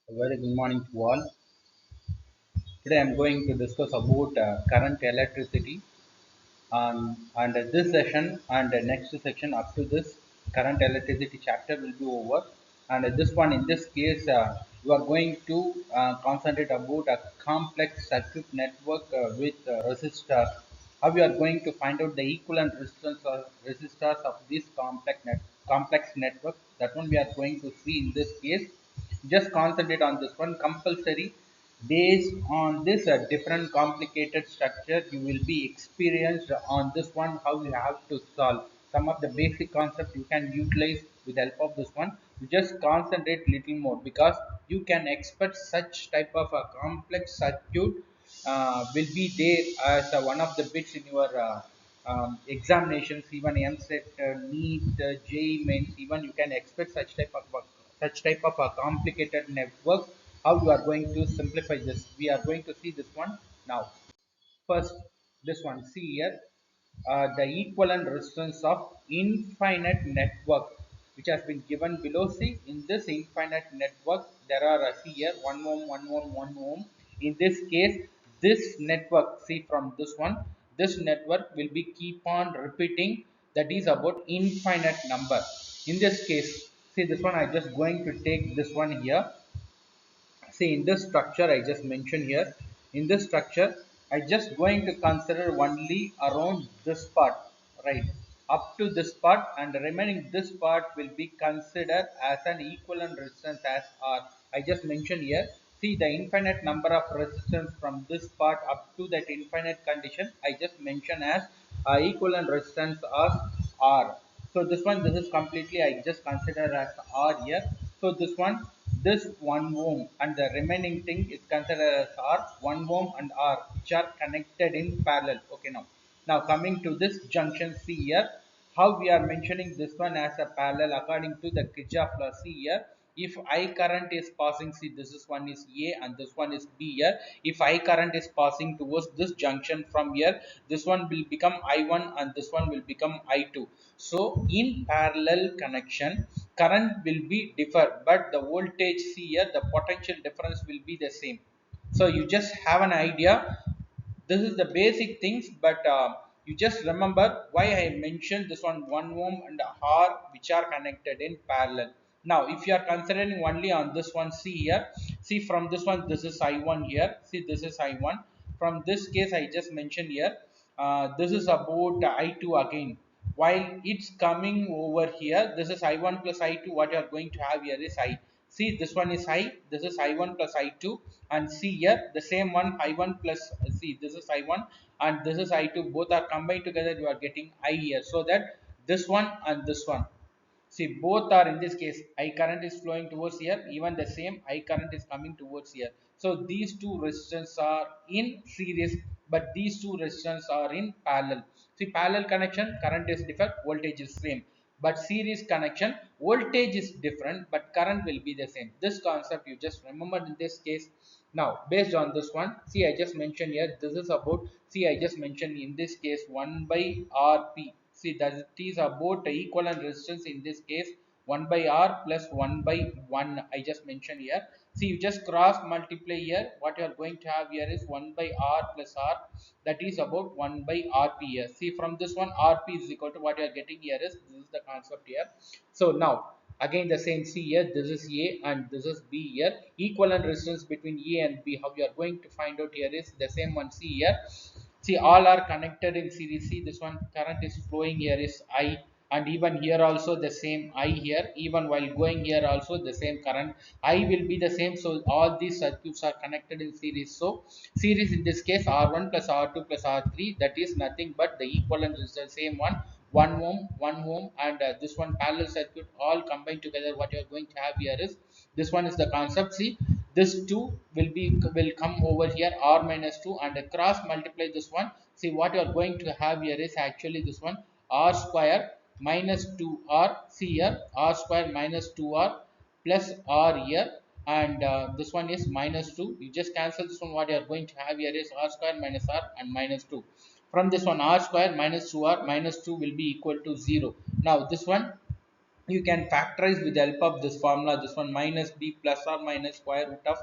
A very good morning to all. Today I am going to discuss about current electricity and this session and the next section up to this current electricity chapter will be over. And this one in this case you are going to concentrate about a complex circuit network with resistors. How you are going to find out the equivalent resistance or resistors of this complex network. That one we are going to see in this case. Just concentrate on this one compulsory. Based on this different complicated structure, you will be experienced on this one how you have to solve some of the basic concepts you can utilize with the help of this one. You just concentrate little more because you can expect such type of a complex circuit will be there as one of the bits in your examinations, even MCET, NEET, JEE mains. Even you can expect such type of a complicated network. How you are going to simplify this? We are going to see this one now. First, this one, see here, the equivalent resistance of infinite network, which has been given below. See, in this infinite network, there are, see here, 1 ohm, 1 ohm, 1 ohm. In this case, this network, see from this one, this network will be keep on repeating. That is about infinite number. In this case, see this one, I just going to take this one here. See in this structure I just mentioned here, in this structure I just going to consider only around this part, right, up to this part, and the remaining this part will be considered as an equivalent resistance as R. I just mentioned here. See the infinite number of resistance from this part up to that infinite condition I just mentioned as equivalent resistance as R. So this one, this is completely I just consider as R here. So this one, this 1 ohm and the remaining thing is considered as R. 1 ohm and R which are connected in parallel. Okay, now coming to this junction, see here how we are mentioning this one as a parallel according to the Kirchhoff law. See here, if I current is passing, see this is one is A and this one is B here. If I current is passing towards this junction from here, this one will become I1 and this one will become I2. So in parallel connection, current will be differ, but the voltage, see here, the potential difference will be the same. So you just have an idea. This is the basic things, but you just remember why I mentioned this one 1 ohm and R which are connected in parallel. Now if you are considering only on this one, see here, see from this one, this is I1 here, see this is I1. From this case I just mentioned here, this is about I2 again. While it's coming over here, this is I1 plus I2. What you are going to have here is I. See this one is I, this is I1 plus I2, and see here the same one I1 plus, see this is I1 and this is I2, both are combined together, you are getting I here. So that this one and this one, see both are in this case I current is flowing towards here, even the same I current is coming towards here. So these two resistance are in series, but these two resistance are in parallel. See parallel connection, current is different, voltage is same, but series connection, voltage is different but current will be the same. This concept you just remember in this case. Now based on this one, see I just mentioned here, this is about, see I just mentioned in this case 1 by Rp. See that it is about the equivalent resistance in this case 1 by R plus 1 by 1 I just mentioned here. See you just cross multiply here, what you are going to have here is 1 by R plus R, that is about 1 by Rp here. See from this one Rp is equal to, what you are getting here is, this is the concept here. So now again the same, see here this is A and this is B here, equivalent resistance between A and B. How you are going to find out here is the same one. See here, see all are connected in series. See this one current is flowing here is I, and even here also the same I here, even while going here also the same current I will be the same. So all these circuits are connected in series. So series in this case R1 plus R2 plus R3, that is nothing but the equivalent is the same one, 1 ohm 1 ohm, and this one parallel circuit all combined together. What you are going to have here is, this one is the concept. See this 2 will come over here R minus 2 and cross multiply this one. See what you are going to have here is actually this one R square minus 2R. See here R square minus 2R plus R here, and this one is minus 2. You just cancel this one. What you are going to have here is R square minus R and minus 2. From this one R square minus 2R minus 2 will be equal to 0. Now this one you can factorize with the help of this formula. This one minus b plus or minus square root of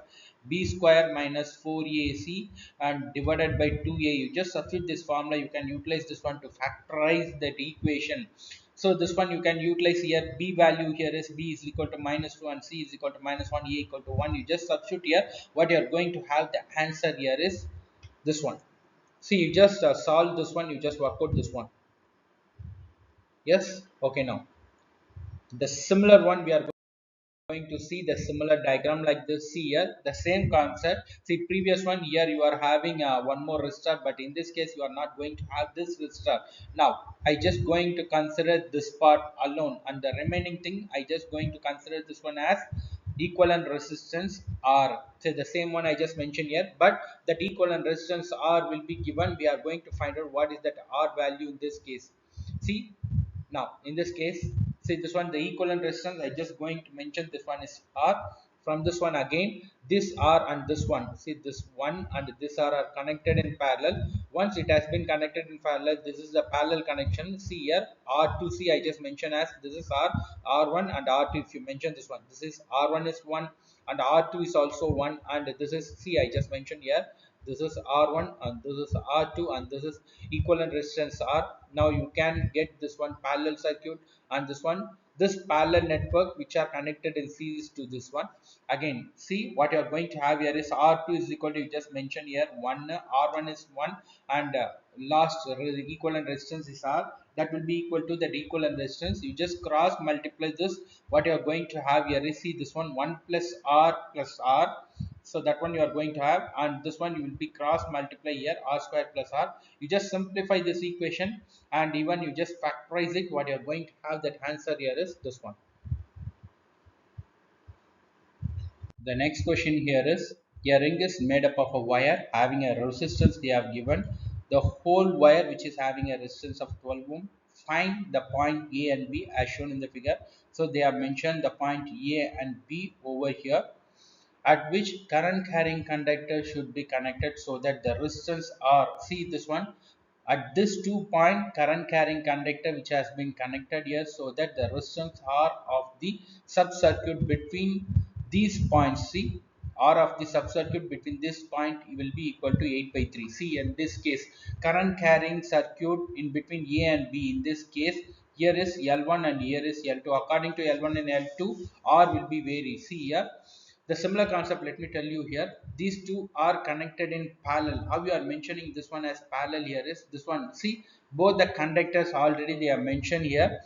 b square minus 4ac and divided by 2a. You just substitute this formula, you can utilize this one to factorize that equation. So this one you can utilize here. B value here is b is equal to minus 2 and c is equal to minus 1, a equal to 1. You just substitute here. What you are going to have, the answer here is this one. See, you just solve this one, you just work out this one. Yes, okay. Now the similar one, we are going to see the similar diagram like this. See here, the same concept. See, previous one here you are having one more resistor, but in this case you are not going to have this resistor. Now I just going to consider this part alone, and the remaining thing I just going to consider this one as equivalent resistance R. Say the same one I just mentioned here, but that equivalent resistance R will be given. We are going to find out what is that R value in this case. See, now in this case, see this one, the equivalent resistance I just going to mention, this one is R. From this one again, this R and this one, see this one and this are connected in parallel. Once it has been connected in parallel, this is the parallel connection. See here, R2C I just mentioned as this is R, R1 and R2. If you mention this one, this is R1 is 1 and R2 is also 1, and this is C I just mentioned here, this is R1 and this is R2 and this is equivalent resistance R. Now you can get this one parallel circuit, and this one, this parallel network which are connected in series to this one. Again, see what you are going to have here is R2 is equal to, you just mentioned here, 1, R1 is 1, and last equivalent resistance is R. That will be equal to that equivalent resistance. You just cross multiply this. What you are going to have here is, see this one, 1 plus R. So that one you are going to have, and this one you will be cross multiply here, R square plus R. You just simplify this equation and even you just factorize it. What you are going to have, that answer here is this one. The next question here is, a ring is made up of a wire having a resistance. They have given the whole wire which is having a resistance of 12 ohm. Find the point A and B as shown in the figure. So they have mentioned the point A and B over here, at which current carrying conductor should be connected so that the resistance are, see this one, at this 2 point current carrying conductor which has been connected here, so that the resistance R of the sub circuit between these points, see, R of the sub circuit between this point will be equal to 8 by 3. See, in this case, current carrying circuit in between A and B, in this case here is L1 and here is L2. According to L1 and L2, R will be vary. See here, the similar concept, let me tell you here, these two are connected in parallel. How you are mentioning this one as parallel here is this one. See, both the conductors already they are mentioned here.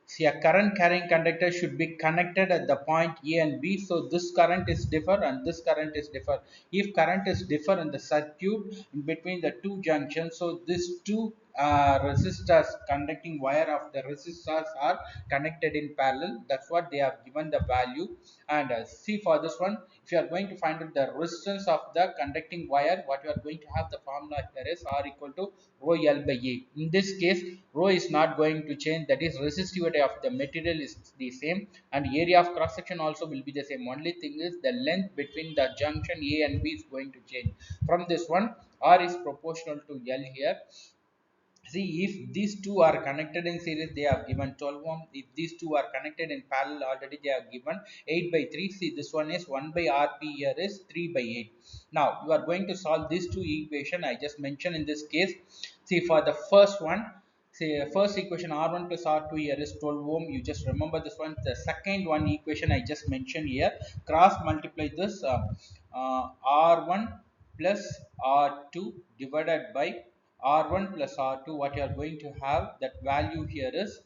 See, a current carrying conductor should be connected at the point A and B. So this current is differ and this current is differ. If current is differ in the circuit in between the two junctions, so these two resistors, conducting wire of the resistors are connected in parallel. That's what they have given the value. And see, for this one, if you are going to find out the resistance of the conducting wire, what you are going to have, the formula here is R equal to rho L by A. In this case, rho is not going to change, that is resistivity of the material is the same, and area of cross section also will be the same. Only thing is the length between the junction A and B is going to change. From this one, R is proportional to L here. See, if these two are connected in series, they have given 12 ohm. If these two are connected in parallel, already they have given 8 by 3. See, this one is 1 by RP, here is 3 by 8. Now you are going to solve these two equation I just mentioned in this case. See, for the first one, say first equation R1 plus R2 here is 12 ohm. You just remember this one. The second one equation I just mentioned here, cross multiply this, R1 plus R2 divided by R1 plus R2. What you are going to have, that value here is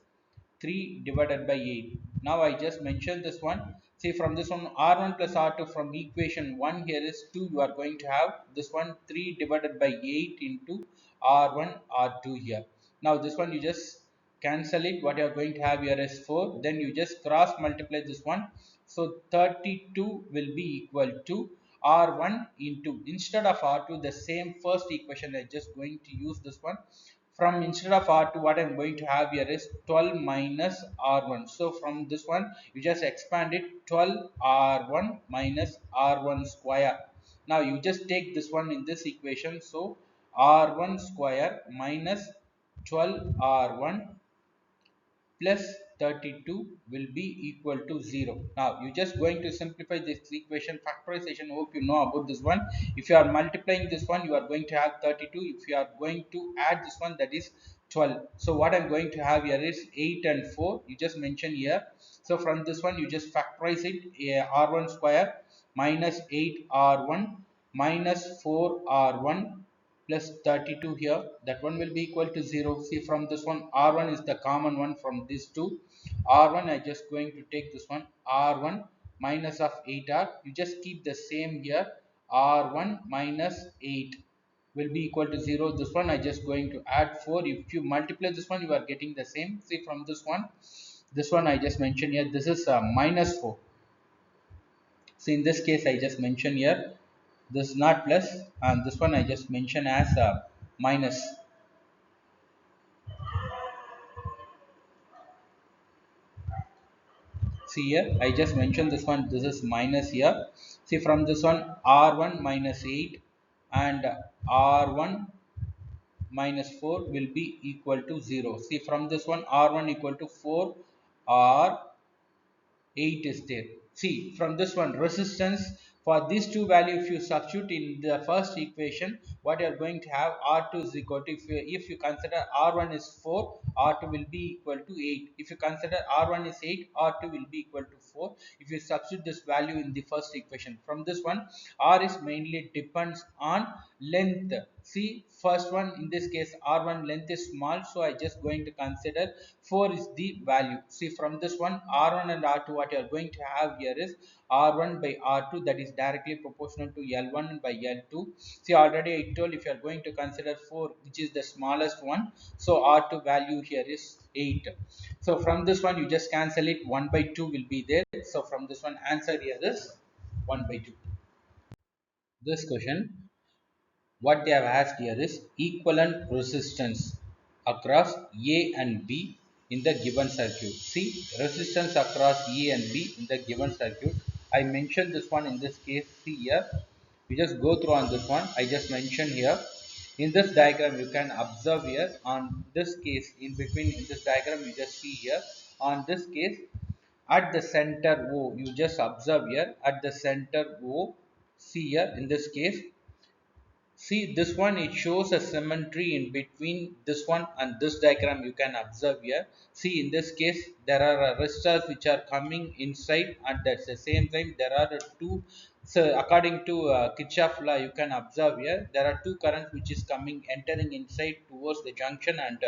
3 divided by 8. Now I just mentioned this one. See, from this one, R1 plus R2, from equation 1 here is 2, you are going to have this one 3 divided by 8 into R1 R2 here. Now this one you just cancel it. What you are going to have here is 4. Then you just cross multiply this one. So 32 will be equal to R1 into, instead of R2, the same first equation I just going to use this one. From instead of R2, what I'm going to have here is 12 minus R1. So from this one, you just expand it, 12 R1 minus R1 square. Now you just take this one in this equation. So R1 square minus 12 R1 plus 32 will be equal to 0. Now you just going to simplify this equation factorization. Hope you know about this one. If you are multiplying this one, you are going to have 32. If you are going to add this one, that is 12. So what I'm going to have here is 8 and 4. You just mention here. So from this one, you just factorize it. R1 square minus 8R1 minus 4R1 plus 32 here, that one will be equal to 0. See, from this one, R1 is the common one from these two. R1, I just going to take this one, R1 minus of 8R, you just keep the same here, R1 minus 8 will be equal to 0. This one I just going to add 4. If you multiply this one, you are getting the same. See, from this one I just mentioned here, this is minus 4. So in this case, I just mentioned here, this is not plus, and this one I just mentioned as minus. See here, I just mentioned this one, this is minus here. See, from this one, R1 minus 8 and R1 minus 4 will be equal to 0. See, from this one, R1 equal to 4, R 8 is there. See, from this one, resistance for these two values, if you substitute in the first equation, what you are going to have, R2 is equal to, if you consider R1 is 4, R2 will be equal to 8. If you consider R1 is 8, R2 will be equal to 4. If you substitute this value in the first equation, from this one, R is mainly depends on length. See, first one, in this case, R1 length is small, so I just going to consider 4 is the value. See, from this one, R1 and R2, what you are going to have here is R1 by R2, that is directly proportional to L1 by L2. See, already I told, if you are going to consider 4, which is the smallest one, so R2 value here is 8. So from this one, you just cancel it, 1 by 2 will be there. So from this one, answer here is 1 by 2. This question, what they have asked here is equivalent resistance across A and B in the given circuit. See, resistance across A and B in the given circuit. I mentioned this one in this case. See here, we just go through on this one. I just mentioned here. In this diagram, you can observe here on this case, in between in this diagram, you just see here on this case, at the center O, you just observe here at the center O. See here in this case, see this one, it shows a symmetry in between this one and this diagram, you can observe here. See, in this case, there are resistors which are coming inside, and at the same time there are two. So according to Kirchhoff law, you can observe here there are two currents which is coming entering inside towards the junction, and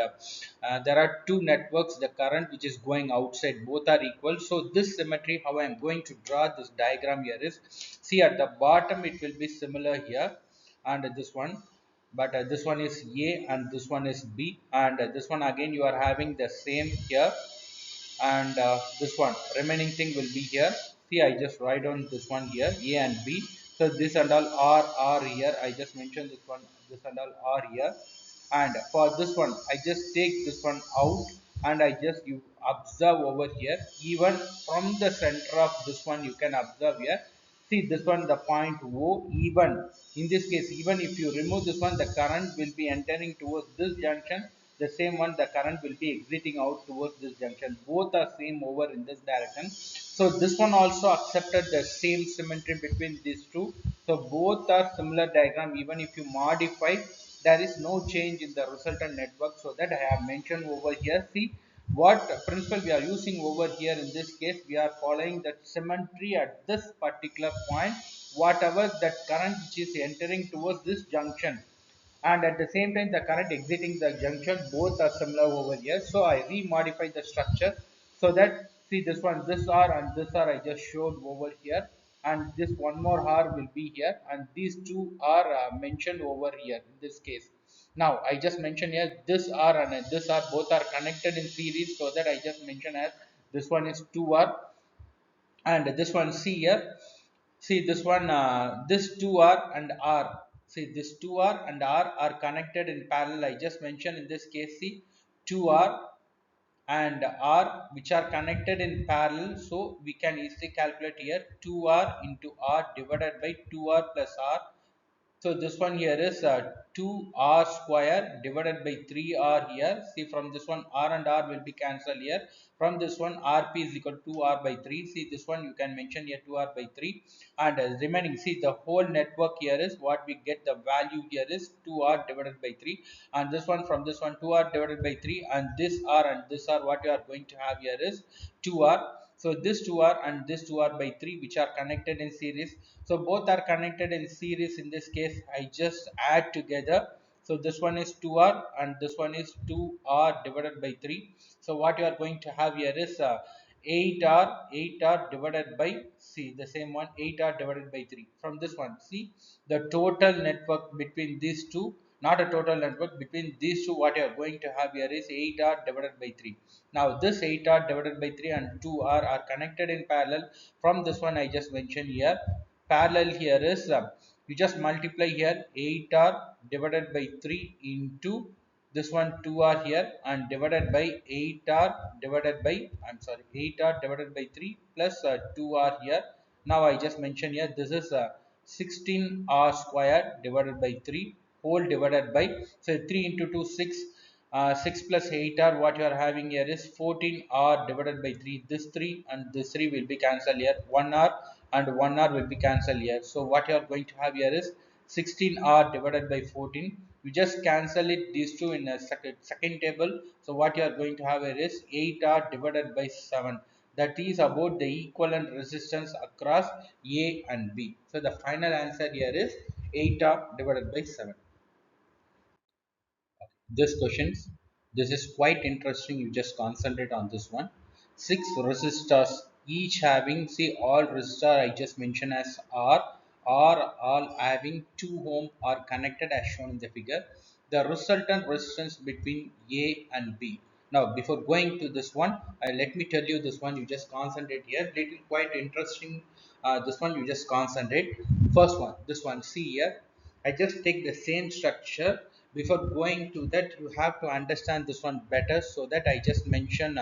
there are two networks, the current which is going outside, both are equal. So this symmetry, how I am going to draw this diagram here is, see, at the bottom it will be similar here, and this one, but this one is A and this one is B, and this one again you are having the same here, and this one remaining thing will be here. See, I just write on this one here, A and B. So this and all are here. I just mentioned this one, this and all are here, and for this one I just take this one out, and I just, you observe over here, even from the center of this one you can observe here. See, this one, the point O, even in this case, even if you remove this one, the current will be entering towards this junction. The same one, the current will be exiting out towards this junction. Both are same over in this direction. So this one also accepted the same symmetry between these two. So both are similar diagram. Even if you modify, there is no change in the resultant network. So that I have mentioned over here. See, what principle we are using over here in this case, we are following that symmetry at this particular point, whatever that current which is entering towards this junction, and at the same time the current exiting the junction, both are similar over here. So I remodify the structure, so that, see, this one, this R and this R I just showed over here, and this one more R will be here, and these two are mentioned over here in this case. Now I just mentioned here, this R and this R both are connected in series, so that I just mentioned as this one is 2R, and this one, see here, see this one, this 2R and R, see this 2R and R are connected in parallel. I just mentioned in this case, see, 2R and R which are connected in parallel, so we can easily calculate here 2R into R divided by 2R plus R So this one here is 2r square divided by 3r here. See, from this one r and r will be cancelled here. From this one rp is equal to 2r by 3. See, this one you can mention here 2r by 3. And remaining, see, the whole network here is what we get, the value here is 2r divided by 3. And this one, from this one 2r divided by 3, and this r and this r, what you are going to have here is 2r. So this 2r and this 2r by 3, which are connected in series. So both are connected in series. In this case, I just add together. So this one is 2r and this one is 2r divided by 3. So what you are going to have here is 8r divided by, see, the same one, 8r divided by 3. From this one, see, the total network between these two, not a total network, between these two, what you are going to have here is 8r divided by 3. Now this 8r divided by 3 and 2r are connected in parallel. From this one I just mentioned here, parallel here is you just multiply here 8r divided by 3 into this one 2r here, and divided by 8r divided by, I'm sorry, 8r divided by 3 plus 2r here. Now I just mentioned here, this is 16r square divided by 3 whole divided by, so 3 into 2 6, 6 plus 8r, what you are having here is 14r divided by 3. This 3 and this 3 will be cancelled here, 1r and 1r will be cancelled here. So what you are going to have here is 16r divided by 14. You just cancel it, these two, in a second table. So what you are going to have here is 8r divided by 7. That is about the equivalent resistance across A and B. So the final answer here is 8r divided by 7. This questions, this is quite interesting. You just concentrate on this one. Six resistors, each having, see, all resistor I just mentioned as are all having 2 ohm are connected as shown in the figure. The resultant resistance between A and B. Now before going to this one, let me tell you this one, you just concentrate here, little quite interesting. This one you just concentrate. First one, this one, see here, I just take the same structure. Before going to that, you have to understand this one better, so that I just mention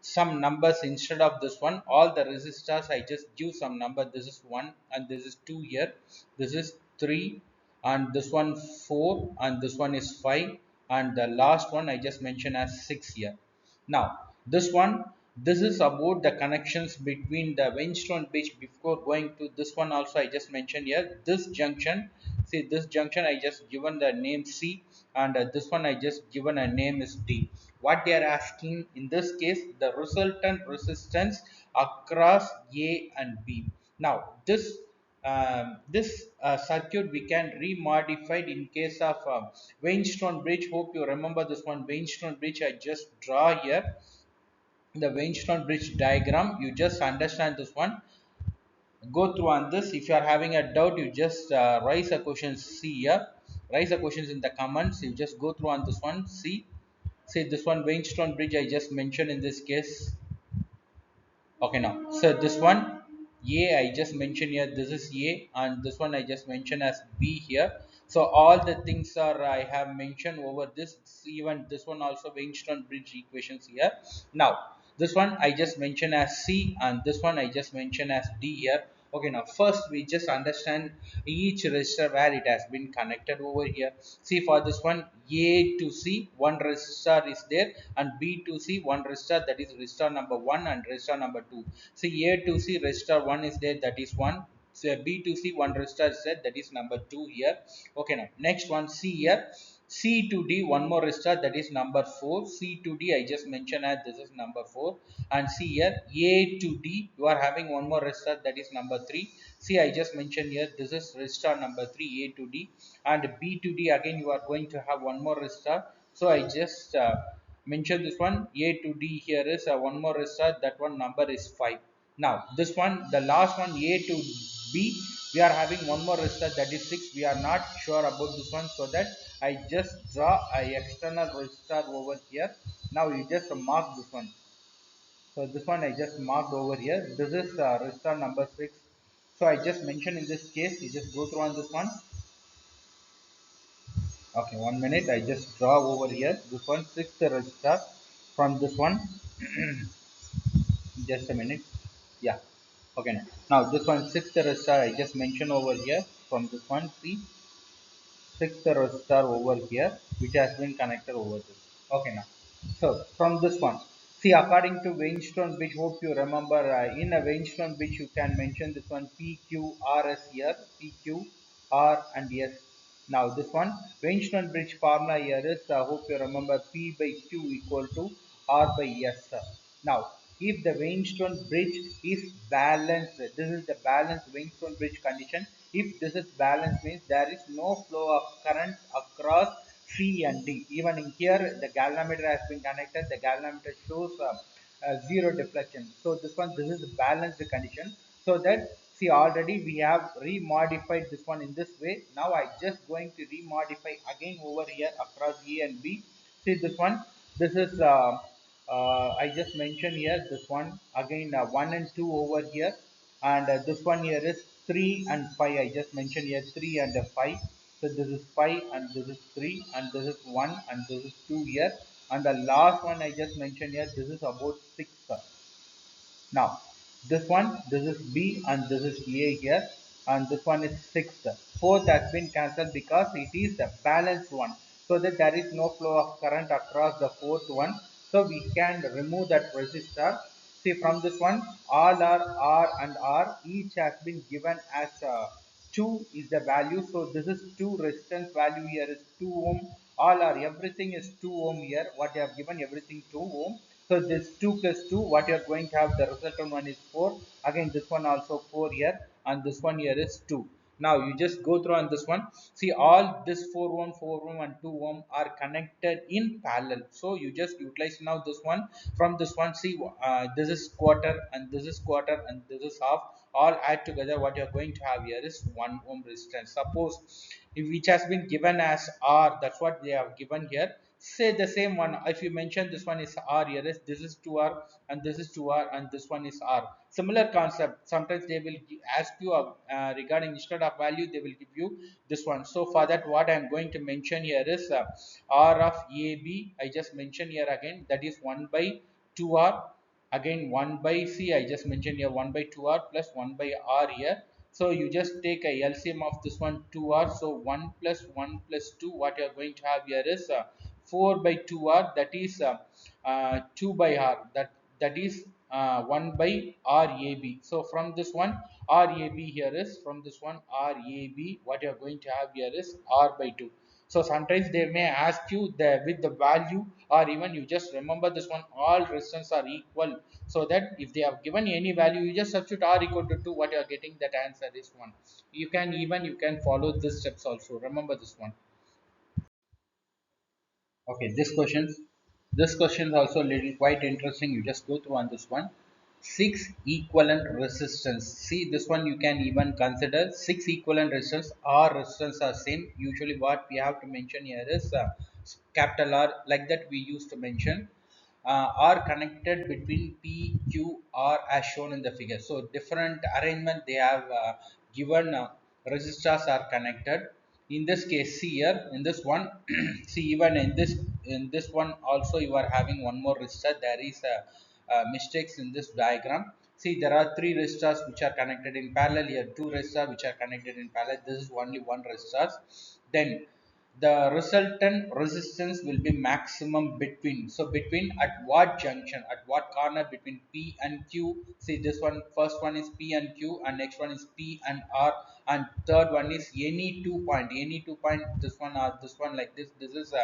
some numbers instead of this one. All the resistors, I just give some number. This is 1 and this is 2 here. This is 3 and this one 4 and this one is 5, and the last one I just mentioned as 6 here. Now, this is about the connections between the Weinstein bridge. Before going to this one, also I just mentioned here, this junction. See, this junction I just given the name C, and this one I just given a name is D. What they are asking in this case, the resultant resistance across A and B. Now, this circuit we can remodified in case of Weinstein bridge. Hope you remember this one, Weinstein bridge. I just draw here the Weinstein bridge diagram. You just understand this one, go through on this. If you are having a doubt, you just raise a question. See here, raise a questions in the comments. You just go through on this one. See this one, Weinstein bridge I just mentioned in this case. Okay, now so this one A I just mentioned here, this is A, and this one I just mentioned as B here. So all the things are I have mentioned over this. Even this one also Weinstein bridge equations here. Now this one I just mentioned as C, and this one I just mentioned as D here. Okay, now first we just understand each resistor where it has been connected over here. See, for this one, A to C, one resistor is there, and B to C, one resistor, that is resistor number 1 and resistor number 2. See, A to C resistor 1 is there, that is 1. So B to C, one resistor is there, that is number 2 here. Okay, now next one, C here, C to D, one more resistor, that is number 4. C to D I just mentioned as this is number 4. And see here, A to D, you are having one more resistor, that is number 3. See, I just mentioned here, this is resistor number 3, A to D. And B to D, again you are going to have one more resistor. So I just mentioned this one, A to D here is one more resistor, that one number is 5. Now this one, the last one, A to B, we are having one more resistor, that is 6. We are not sure about this one, so that I just draw a external resistor over here. Now you just mark this one. So this one I just marked over here. This is resistor number 6. So I just mentioned in this case, you just go through on this one. Okay, 1 minute. I just draw over here. This one, sixth resistor from this one. Just a minute. Yeah. Okay. Now this one, sixth resistor I just mentioned over here from this one. See. sixth resistor over here which has been connected over this. Okay, now so from this one, see, according to Weinstein bridge, hope you remember, in a Weinstein bridge you can mention this one PQRS here, PQR and S. Now this one Weinstein bridge formula here is, hope you remember, P by Q equal to R by S. Now if the Weinstein bridge is balanced, this is the balanced Weinstein bridge condition. If this is balanced, means there is no flow of current across C and D. Even in here, the galvanometer has been connected. The galvanometer shows zero deflection. So this is a balanced condition. So that, see, already we have remodified this one in this way. Now I just going to remodify again over here across A and B. See this one. This is I just mentioned here this one again, 1 and 2 over here, and this one here is 3 and 5. I just mentioned here 3 and 5. So this is 5 and this is 3 and this is 1 and this is 2 here, and the last one I just mentioned here, this is about 6. Now, this is B and this is A here, and this one is sixth. Fourth has been cancelled because it is the balanced one, so that there is no flow of current across the fourth one. So we can remove that resistor. See, from this one, all are R and R, each has been given as 2 is the value. So this is 2, resistance value here is 2 ohm. All are, everything is 2 ohm here. What they have given, everything 2 ohm. So this 2 plus 2, what you are going to have, the resultant one is 4. Again, this one also 4 here, and this one here is 2. Now you just go through on this one. See, all this 4 ohm, 4 ohm and 2 ohm are connected in parallel. So you just utilize now this one. From this one, see, this is quarter and this is quarter and this is half. All add together, what you are going to have here is 1 ohm resistance. Suppose if which has been given as R, that's what they have given here. Say the same one, if you mention this one is R here, is this is 2R and this is 2R and this one is R. Similar concept, sometimes they will ask you regarding, instead of value they will give you this one. So for that, what I am going to mention here is R of AB. I just mentioned here again, that is 1 by 2R. Again 1 by C, I just mentioned here 1 by 2R plus 1 by R here. So you just take a LCM of this one 2R. So 1 plus 1 plus 2, what you are going to have here is 4 by 2R, that is 2 by R, that is 1 by RAB. So from this one RAB here is, from this one RAB, what you are going to have here is R by 2. So sometimes they may ask you the with the value, or even you just remember this one, all resistance are equal, so that if they have given any value, you just substitute R equal to 2, what you are getting, that answer is 1. You can even, you can follow these steps also, remember this one. Okay, this question is also a little quite interesting. You just go through on this one. Six equivalent resistance. See, this one you can even consider six equivalent resistance. Or resistance are same. Usually, what we have to mention here is capital R, like that we used to mention. Are connected between P, Q, R as shown in the figure. So different arrangement they have given, resistors are connected. In this case, see here in this one, see, even in this one also you are having one more resistor. There is a mistakes in this diagram. See, there are three resistors which are connected in parallel here, two resistors which are connected in parallel. This is only one resistor. Then the resultant resistance will be maximum between, so between at what junction, at what corner between P and Q. See, this one, first one is P and Q, and next one is P and R, and third one is any 2 point, this one or this one, like this is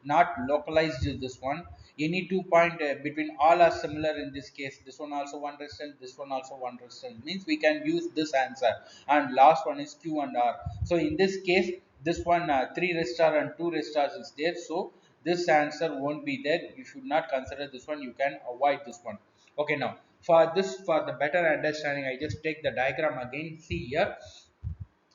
not localized to this one. Any 2 point between all are similar. In this case, this one also one resistance, this one also one resistance, means we can use this answer. And last one is Q and R. So in this case, this one, 3 resistor and 2 resistors is there, so this answer won't be there. You should not consider this one, you can avoid this one. Okay, now for this, for the better understanding, I just take the diagram again. See here,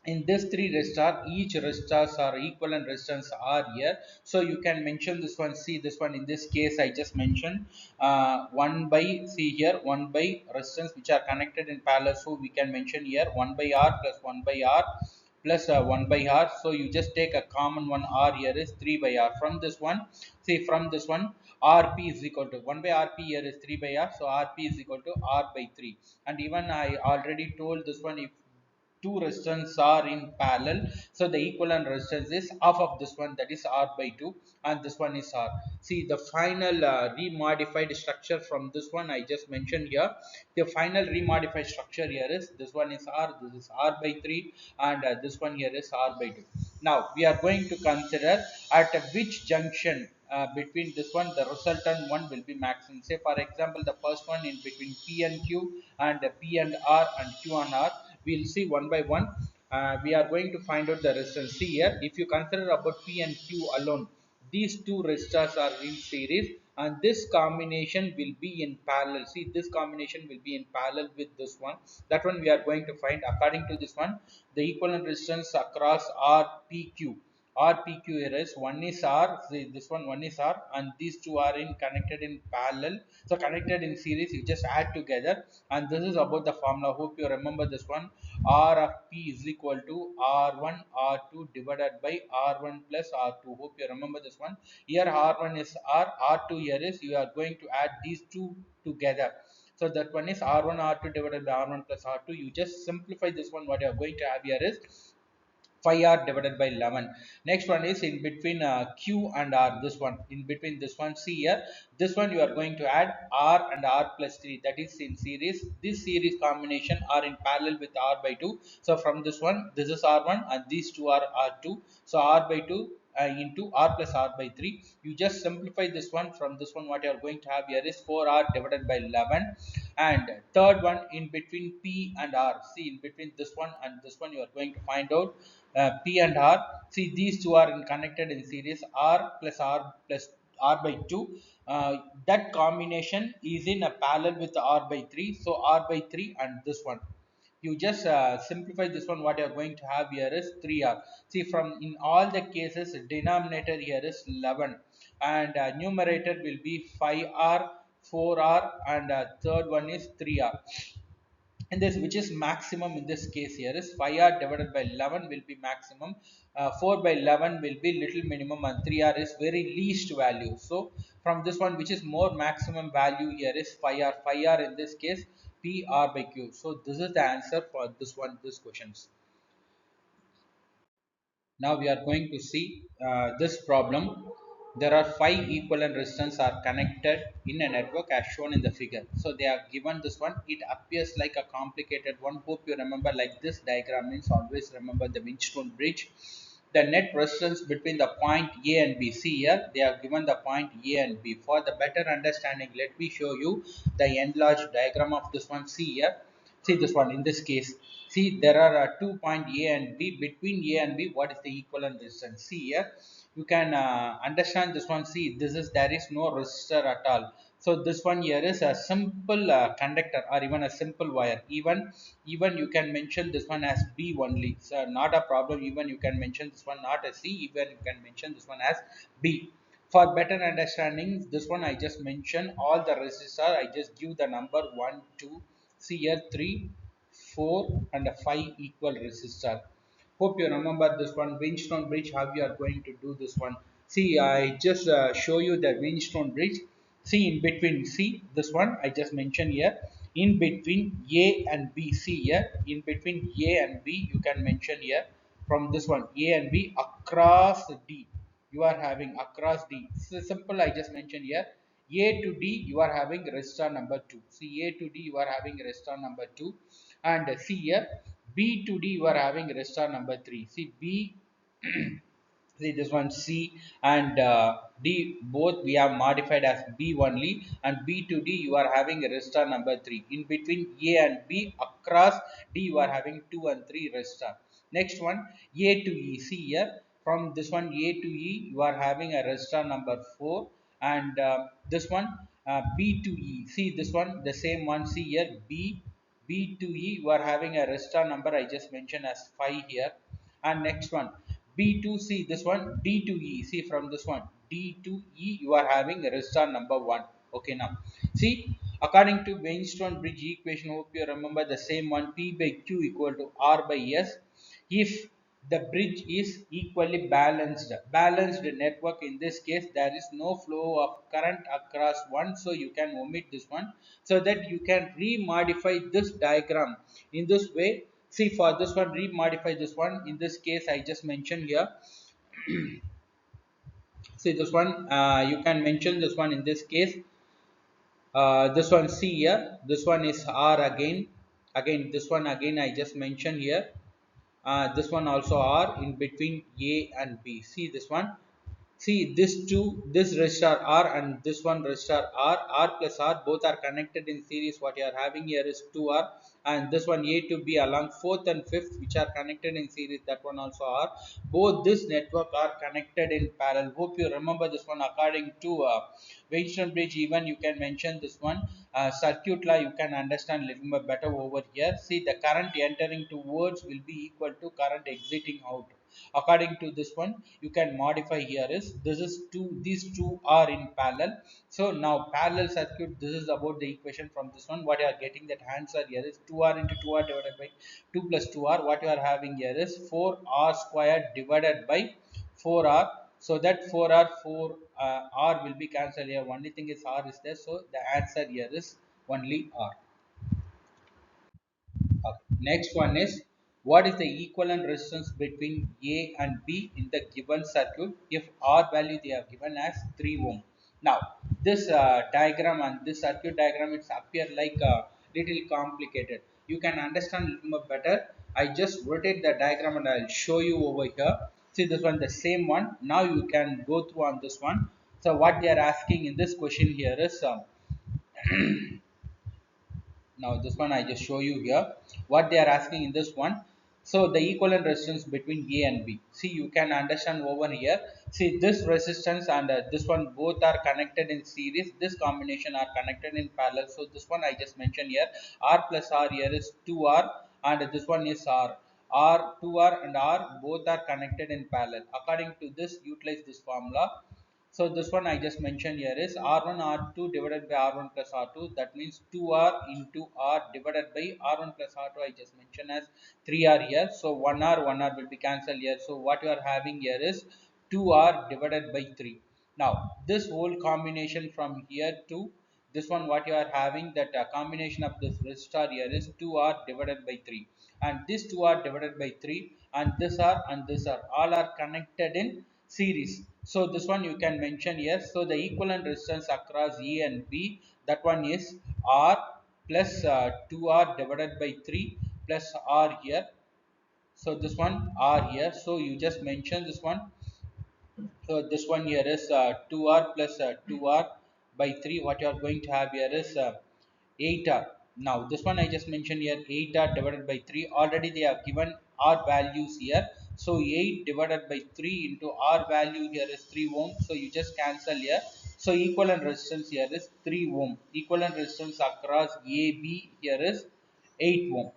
in this three resistor, each resistors are equivalent resistance are here. So you can mention this one. See, this one, in this case I just mentioned 1 by, see here, 1 by resistance which are connected in parallel. So we can mention here 1 by R plus 1 by R plus 1 by R. So you just take a common one, R here is 3 by R. From this one, see, from this one, RP is equal to 1 by RP here is 3 by R. So RP is equal to R by 3. And even I already told this one, if two resistance are in parallel, so the equivalent resistance is half of this one, that is R by 2, and this one is R. See the final remodified structure from this one I just mentioned here. The final remodified structure here is this one is R, this is R by 3, and this one here is R by 2. Now we are going to consider at which junction between this one the resultant one will be maximum. Say for example the first one in between P and Q, and P and R, and Q and R. We'll see one by one. We are going to find out the resistance. See here, if you consider about P and Q alone, these two resistors are in series, and this combination will be in parallel. See, this combination will be in parallel with this one. That one we are going to find. According to this one, the equivalent resistance across RPQ. RPQ here is one is R, see this one is R, and these two are in connected in parallel. So connected in series, you just add together, and this is about the formula. Hope you remember this one. R of P is equal to R1 R2 divided by R1 plus R2. Hope you remember this one. Here R1 is R, R2 here is, you are going to add these two together. So that one is R1 R2 divided by R1 plus R2. You just simplify this one. What you are going to have here is 5R divided by 11. Next one is in between Q and R. This one, in between this one, see here, this one you are going to add R and R plus 3, that is in series. This series combination are in parallel with R by 2. So from this one, this is R1 and these two are R2. So R by 2 into R plus R by 3. You just simplify this one. From this one, what you are going to have here is 4R divided by 11. And third one in between P and R. See, in between this one and this one, you are going to find out P and R. See, these two are in connected in series. R plus R by 2. That combination is in a parallel with R by 3. So R by 3 and this one. You just simplify this one. What you are going to have here is 3R. See, from in all the cases, denominator here is 11, and numerator will be 5R, 4R, and third one is 3R. And this, which is maximum in this case here, is 5R divided by 11 will be maximum, 4 by 11 will be little minimum, and 3R is very least value. So from this one, which is more maximum value here is 5R. 5R in this case, PR by Q. So this is the answer for this one, this questions. Now we are going to see this problem. There are 5 equivalent resistors are connected in a network as shown in the figure. So they are given this one. It appears like a complicated one. Hope you remember, like this diagram means always remember the Winchstone bridge. The net resistance between the point A and B. See here, they are given the point A and B. For the better understanding, let me show you the enlarged diagram of this one. See here. See this one in this case. See, there are 2 point A and B. Between A and B, what is the equivalent resistance? See here, you can understand this one. See, this is, there is no resistor at all. So this one here is a simple conductor or even a simple wire. Even you can mention this one as B only. So not a problem. Even you can mention this one not as C. Even you can mention this one as B. For better understanding, this one I just mentioned all the resistor. I just give the number 1, 2. See here, 3, 4, and 5 equal resistor. Hope you remember this one, Winchstone bridge, how you are going to do this one. See, I just show you the Winchstone bridge. See, in between, see this one I just mentioned here. In between A and B, see here, in between A and B, you can mention here from this one A and B across D. You are having across D. So simple, I just mentioned here. A to D, you are having resistor number 2. See, A to D, you are having resistor number 2. And see here, B to D, you are having resistor number 3. See, B, see this one C and D, both we have modified as B only, and B to D you are having a resistor number 3. In between A and B across D you are having 2 and 3 resistor. Next one, A to E. See here, from this one A to E you are having a resistor number 4, and this one B to E. See this one, the same one. See here, B to E you are having a resistor number I just mentioned as 5 here. And next one, B2C, this one D2E. See, from this one D2E you are having a resistor number 1. Okay, now see, according to Winchstone bridge equation, hope you remember the same one, P by Q equal to R by S. If the bridge is equally balanced network, in this case there is no flow of current across one, so you can omit this one, so that you can remodify this diagram in this way. See, for this one, remodify this one. In this case I just mentioned here. See this one, you can mention this one. In this case, this one, see here, this one is R again. This one again I just mentioned here. This one also R in between A and B. See this one. See this two, this resistor R and this one resistor R, R plus R, both are connected in series. What you are having here is 2R, and this one A to B along fourth and fifth, which are connected in series. That one also R. Both this network are connected in parallel. Hope you remember this one. According to Weinstein bridge, even you can mention this one. Circuit law you can understand a little bit better over here. See, the current entering towards will be equal to current exiting out. According to this one, you can modify here is, this is two, these two are in parallel. So now parallel circuit, this is about the equation from this one. What you are getting, that answer here is 2R into 2R divided by 2 plus 2R. What you are having here is 4R squared divided by 4R. So that 4R, 4 R will be cancelled here. Only thing is R is there, so the answer here is only R. Okay. Next one is, what is the equivalent resistance between A and B in the given circuit if R value they have given as 3 ohm. Now this diagram and this circuit diagram, it's appear like little complicated. You can understand little more better. I just rotate the diagram and I'll show you over here. See this one, the same one. Now you can go through on this one. So what they are asking in this question here is, now this one I just show you here what they are asking in this one. So the equivalent resistance between A and B, see, you can understand over here. See, this resistance and this one both are connected in series, this combination are connected in parallel. So this one I just mentioned here, R plus R here is 2R, and this one is R 2R and R both are connected in parallel. According to this, utilize this formula. So this one I just mentioned here is R1 R2 divided by R1 plus R2. That means 2R into R divided by R1 plus R2. I just mentioned as 3R here. So 1R will be cancelled here. So what you are having here is 2R divided by 3. Now this whole combination from here to this one, what you are having, that combination of this resistor here is 2R divided by 3, and this 2R divided by 3 and this R and this R all are connected in series. So this one you can mention here. So the equivalent resistance across A and B, that one is R plus 2R divided by 3 plus R here. So this one R here. So you just mention this one. So this one here is 2R plus 2R by 3. What you are going to have here is 8R. Now this one I just mentioned here, 8R divided by 3. Already they have given R values here. So 8 divided by 3 into R value here is 3 ohm. So you just cancel here. So equivalent resistance here is 3 ohm. Equivalent resistance across AB here is 8 ohm.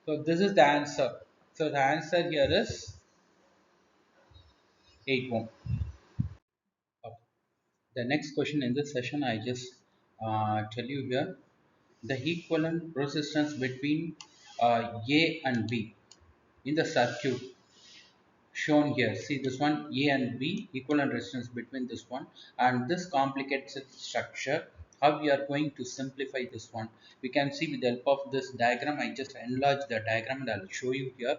So this is the answer. So the answer here is 8 ohm. Okay. The next question in this session, I just tell you here the equivalent resistance between A and B in the circuit shown here. See this one, A and B, equivalent resistance between this one, and this complicates its structure. How we are going to simplify this one? We can see with the help of this diagram. I just enlarge the diagram and I'll show you here.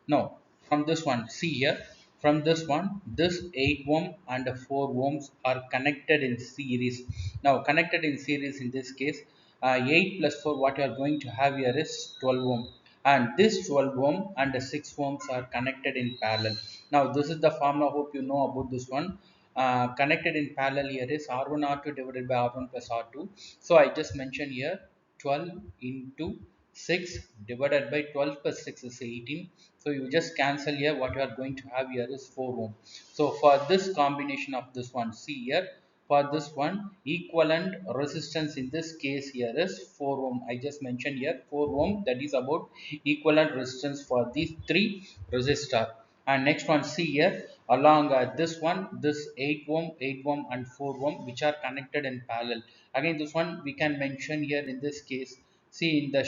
Now, from this one, see here, from this one, this 8 ohm and 4 ohms are connected in series. Now, connected in series in this case, 8 plus 4, what you are going to have here is 12 ohm, and this 12 ohm and the 6 ohms are connected in parallel. Now this is the formula, hope you know about this one. Connected in parallel here is R1 R2 divided by R1 plus R2. So I just mentioned here 12 into 6 divided by 12 plus 6 is 18. So you just cancel here, what you are going to have here is 4 ohm. So for this combination of this one, see here, for this one, equivalent resistance in this case here is 4 ohm. I just mentioned here 4 ohm, that is about equivalent resistance for these three resistor. And next one, see here, along this one, this 8 ohm, 8 ohm and 4 ohm, which are connected in parallel. Again this one we can mention here in this case. See, in the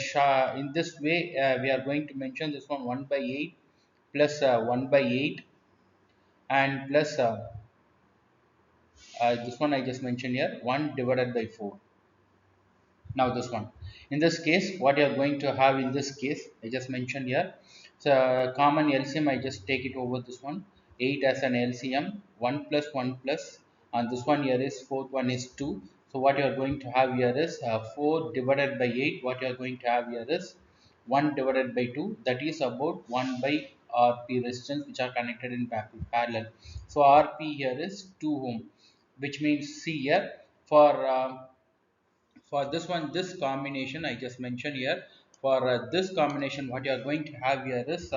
in this way, we are going to mention this one 1 by 8 plus 1 by 8 and plus this one I just mentioned here 1 divided by 4. Now this one, in this case what you are going to have in this case I just mentioned here, so common LCM I just take it over this one, 8 as an LCM, 1 plus 1 plus, and this one here is fourth one is 2. So what you are going to have here is 4 divided by 8, what you are going to have here is 1 divided by 2, that is about 1 by RP resistance which are connected in parallel. So RP here is 2 ohm, which means see here for for this one, this combination I just mentioned here, for this combination what you are going to have here is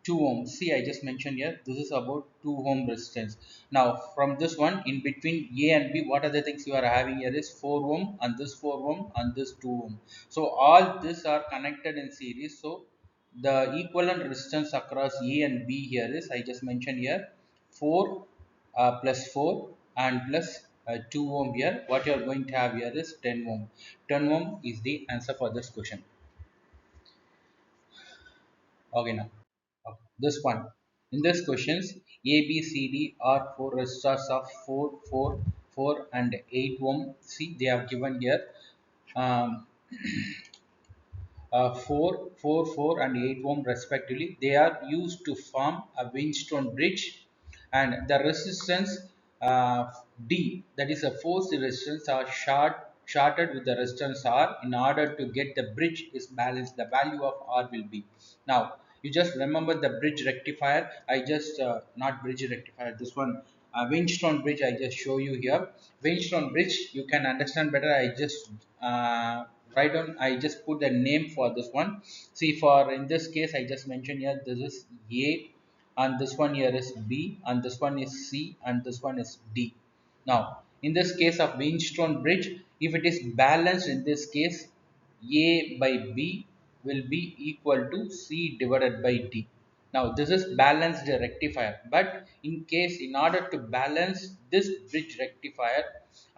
2 ohm. See, I just mentioned here this is about 2 ohm resistance. Now from this one, in between A and B, what are the things you are having here is 4 ohm and this 4 ohm and this 2 ohm. So all this are connected in series. So the equivalent resistance across A and B here is I just mentioned here 4 plus 4 and plus 2 ohm here. What you are going to have here is 10 ohm. 10 ohm is the answer for this question. Okay, now this one, in this questions A, B, C, D are four resistors of 4, 4, 4 and 8 ohm. See, they have given here um, 4, 4, 4 and 8 ohm respectively. They are used to form a Winstone bridge, and the resistance uh, D, that is a force resistance, are shorted with the resistance R in order to get the bridge is balanced. The value of R will be. Now you just remember the bridge rectifier. I just not bridge rectifier, this one Winstone bridge I just show you here. Winstone bridge you can understand better. I just write down, I just put the name for this one. See, for in this case I just mentioned here this is A, and this one here is B, and this one is C, and this one is D. Now in this case of Winstone bridge, if it is balanced, in this case A by B will be equal to C divided by D. Now this is balanced rectifier, but in case in order to balance this bridge rectifier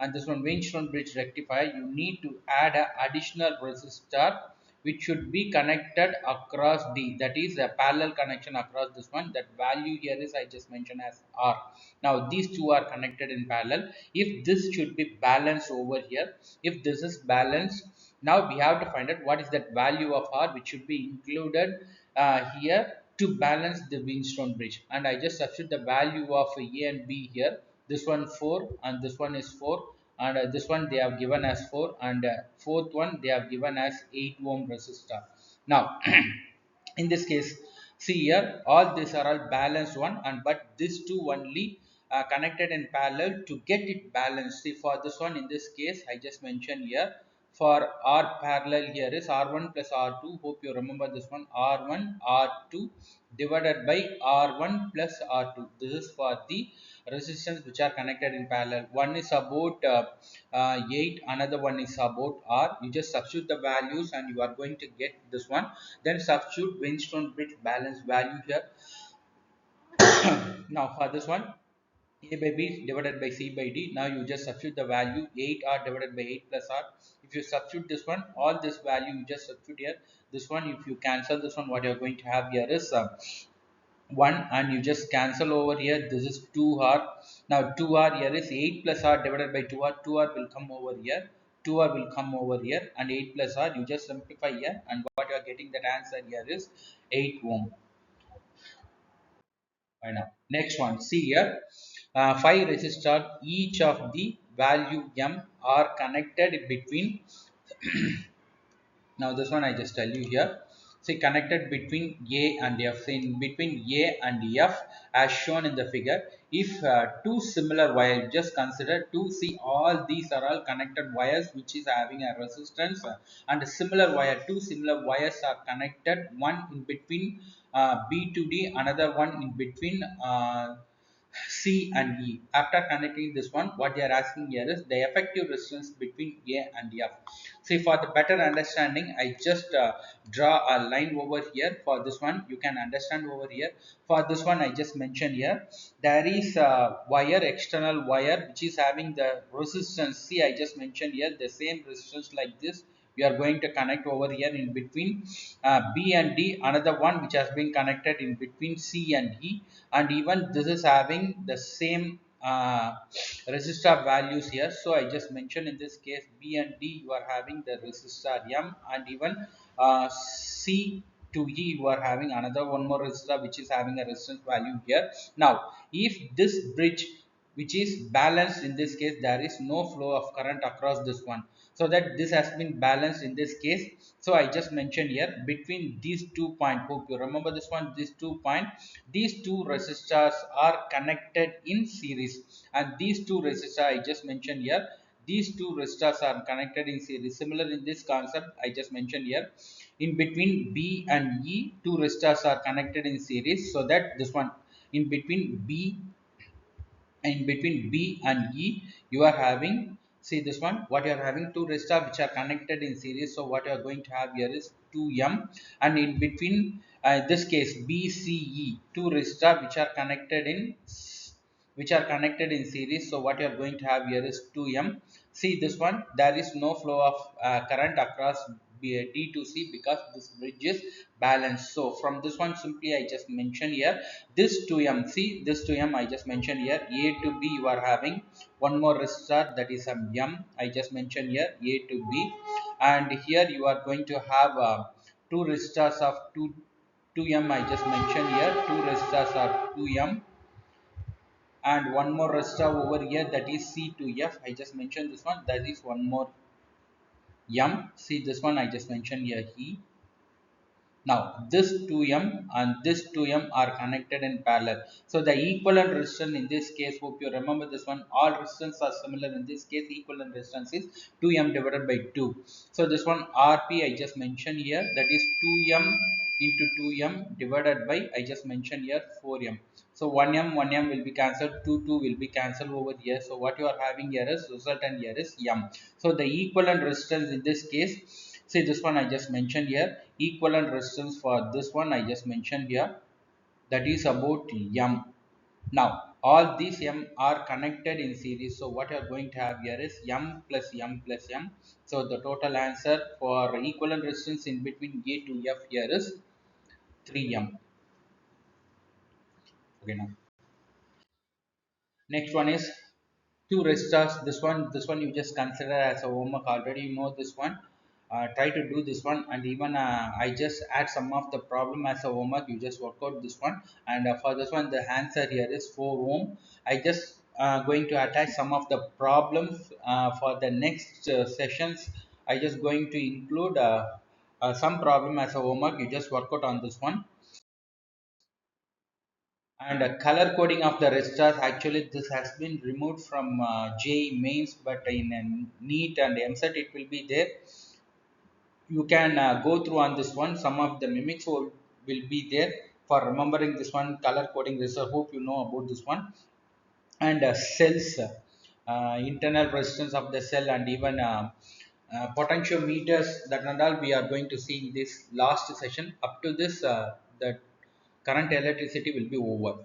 and this one Winstone bridge rectifier, you need to add a additional resistor which should be connected across D, that is a parallel connection across this one. That value here is I just mentioned as R. Now these two are connected in parallel. If this should be balanced over here, if this is balanced, now we have to find out what is that value of R which should be included here to balance the Winstone bridge. And I just substitute the value of A and B here. This one 4 and this one is 4, and this one they have given as 4, and fourth one they have given as 8 ohm resistor. Now in this case, see here all these are all balanced one, and but these two only connected in parallel to get it balanced. See, for this one, in this case I just mentioned here, for R parallel here is R1 plus R2. Hope you remember this one, R1 R2 divided by R1 plus R2. This is for the resistance which are connected in parallel. One is about 8, another one is about R. You just substitute the values and you are going to get this one. Then substitute Winstone bridge balance value here. Now for this one, A by B divided by C by D. Now you just substitute the value 8R divided by 8 plus R. If you substitute this one, all this value you just substitute here. This one, if you cancel this one, what you are going to have here is 1, and you just cancel over here. This is 2R. Now 2R here is 8 plus R divided by 2R. 2R will come over here. 2R will come over here, and 8 plus R you just simplify here, and what you are getting that answer here is 8 ohm. Right now, next one, see here, 5 resistors, each of the value M are connected between. Now this one I just tell you here. See, connected between A and F. See, in between A and F as shown in the figure. If two similar wires, just consider two. See, all these are all connected wires which is having a resistance, and a similar wire. Two similar wires are connected. One in between B to D, another one in between C and E. After connecting this one, what they are asking here is the effective resistance between A and F. See, for the better understanding, I just draw a line over here. For this one, you can understand over here. For this one, I just mentioned here, there is a wire, external wire, which is having the resistance. See, I just mentioned here the same resistance like this. We are going to connect over here in between B and D, another one which has been connected in between C and E, and even this is having the same uh, resistor values here. So I just mentioned in this case B and D you are having the resistor M, and even C to E you are having another one more resistor which is having a resistance value here. Now if this bridge which is balanced, in this case there is no flow of current across this one, so that this has been balanced in this case. So I just mentioned here between these 2 points, hope you remember this one, these 2 points, these two resistors are connected in series, and these two resistors I just mentioned here, these two resistors are connected in series. Similar in this concept I just mentioned here, in between B and E two resistors are connected in series, so that this one in between B and E you are having, see this one, what you are having, two resistors which are connected in series. So what you are going to have here is 2M, and in between this case BCE two resistors which are connected in series. So what you are going to have here is 2M. See this one, there is no flow of current across D to C because this bridge is balanced. So from this one simply I just mentioned here this 2M, see this 2M I just mentioned here, A to B you are having one more resistor, that is some M I just mentioned here, A to B, and here you are going to have two resistors of 2M I just mentioned here, two resistors are 2M, and one more resistor over here, that is C to F I just mentioned this one, that is one more M. See this one I just mentioned here, E. Now this 2M and this 2M are connected in parallel. So the equivalent resistance in this case, hope you remember this one, all resistance are similar in this case, equivalent resistance is 2M divided by 2. So this one RP I just mentioned here, that is 2M into 2M divided by, I just mentioned here, 4M. So 1M will be cancelled, 2 will be cancelled over here. So what you are having here is resultant here is M. So the equivalent resistance in this case, see this one I just mentioned here, equivalent resistance for this one I just mentioned here, that is about M. Now all these M are connected in series. So what you are going to have here is M plus M plus M. So the total answer for equivalent resistance in between A to F here is 3M. Okay, now next one is two resistors. This one you just consider as a homework already, you know this one. Try to do this one, and even I just add some of the problem as a homework, you just work out this one. And for this one the answer here is 4 ohm. I just going to attach some of the problems for the next sessions. I just going to include some problem as a homework, you just work out on this one. And color coding of the resistors, actually this has been removed from JEE mains, but in NEET and EAMCET it will be there. You can go through on this one, some of the mimics will be there for remembering this one, color coding resistor. Hope you know about this one. And cells, internal resistance of the cell, and even potentiometers, that and all we are going to see in this last session. Up to this the current electricity will be over.